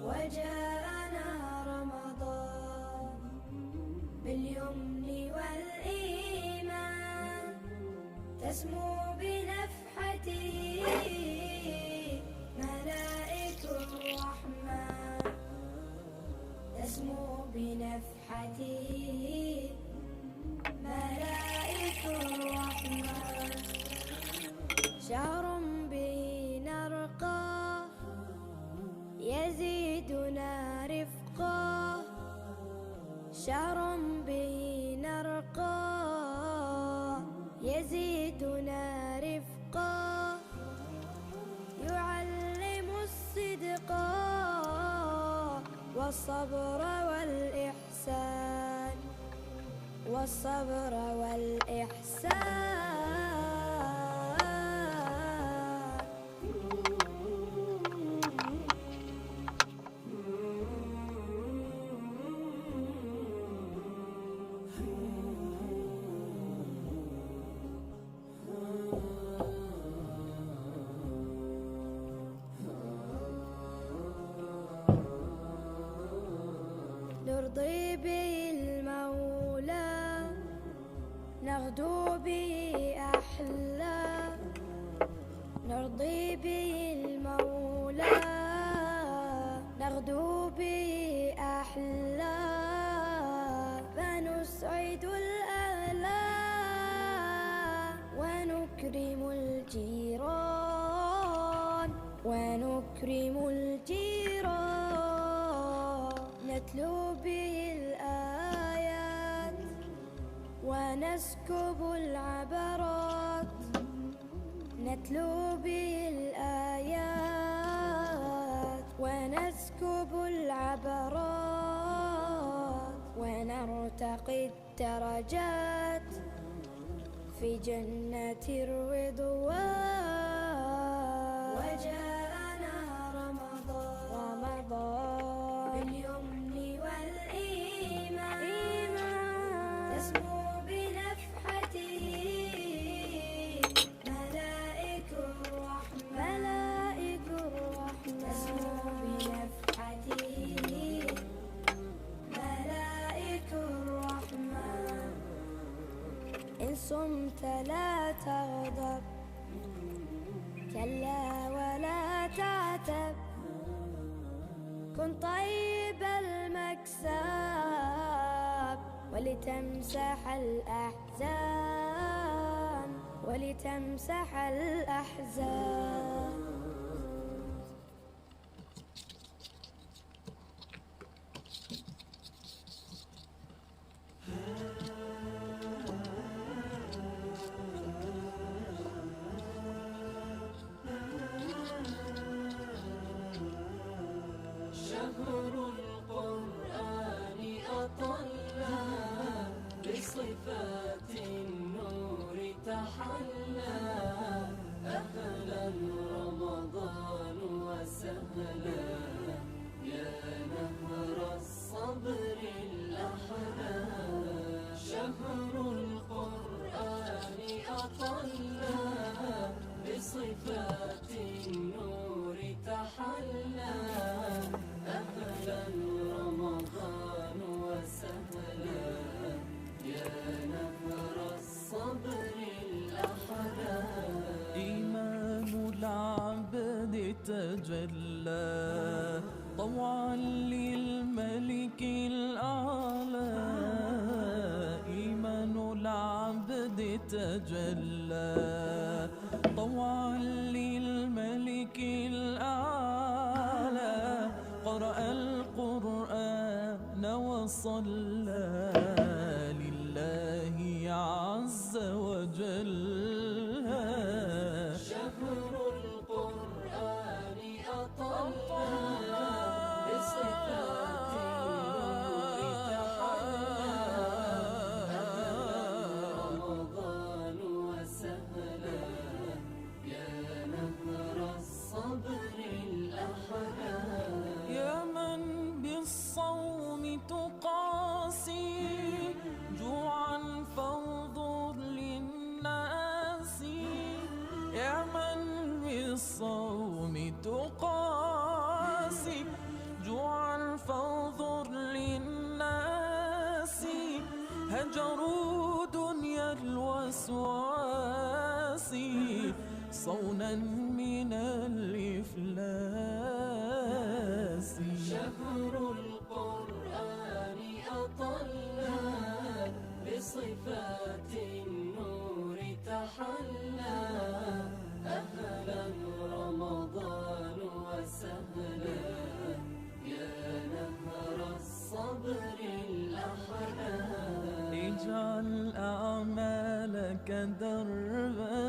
وجاءنا رمضان باليمن والإيمان تسمو بنفحته ملائك الرحمن تسمو بنفحته ملائك الرحمن شهر به نرقى يزيدنا رفقا شهر به نرقى يزيدنا رفقا يعلم الصدق والصبر والإحسان والصبر والإحسان نرضي به المولى نغدو به أحلى نرضي به المولى نغدو به أحلى فنسعد الأهل ونكرم الجيران ونكرم الجيران نتلو به الآيات ونسكب العبرات نتلو به الآيات ونسكب العبرات ونرتقي الدرجات في جنة الرضوان وجاءنا رمضان باليمن والإيمان تسمو بنفحته ملائك الرحمن تسمو بنفحته ملائك الرحمن إن صمت لا تغضب كلا ولا تعتب كن طيب المكسب ولتمسح الأحزان ولتمسح الأحزان بصفات النور تحلى أهلا رمضان وسهلا يا نهر الصبر الأحلى شهر القرآن أطلى بصفات النور تحلى أهلا رمضان وسهلا يا نهر الصبر الأحلى إيمان العبد تجلى طوعا للملك الأعلى إيمان العبد تجلى طوعا للملك الأعلى قرأ القرآن وصلى لله عز وجل شهر القرآن أطلى بصفات النور تحلى رمضان وسهلا يا نهر الصبر الأحلى يا من بالصوم تقاسي من الإفلاس. شهر القرآن أطلى بصفات النور تحلى. أهلا رمضان وسهلا يا نهر الصبر الأحلى. اجعل أعمالك دربا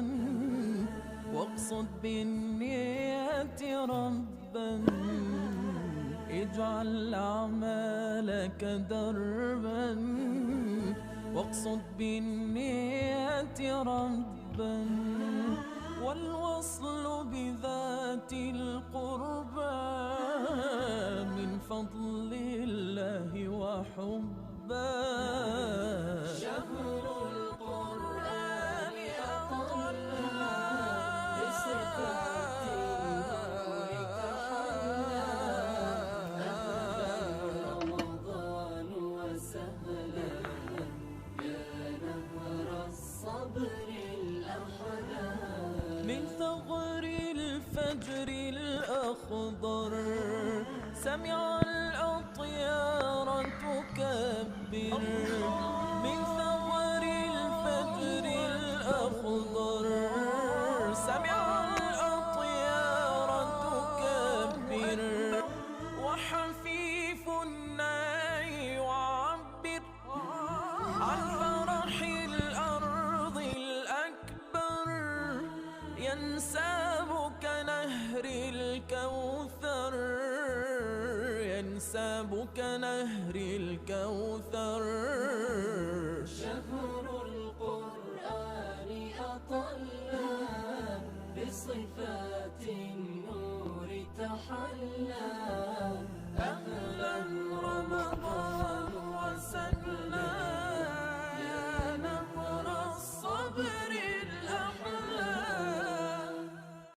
واقصد بالنية ربا. اجعل أعمالك دربا واقصد بالنية ربا. والوصل بذات القربى من فضل الله وحبا. شهر القرآن أطلى بصفات النور تحلى. أهلا رمضان وسهلا يا نهر الصبر الأحلى. من ثغر الفجر الأخضر سمع الأطيار تكبر. من ثغر الفجر الأخضر سمع الأطيار تكبر. وحفيف الناي يعبر عن فرح الأرض الأكبر. ينساب كنهر الكوثر. ينساب كنهر الكوثر. شهر القرآن أطلى بصفات النور تحلى.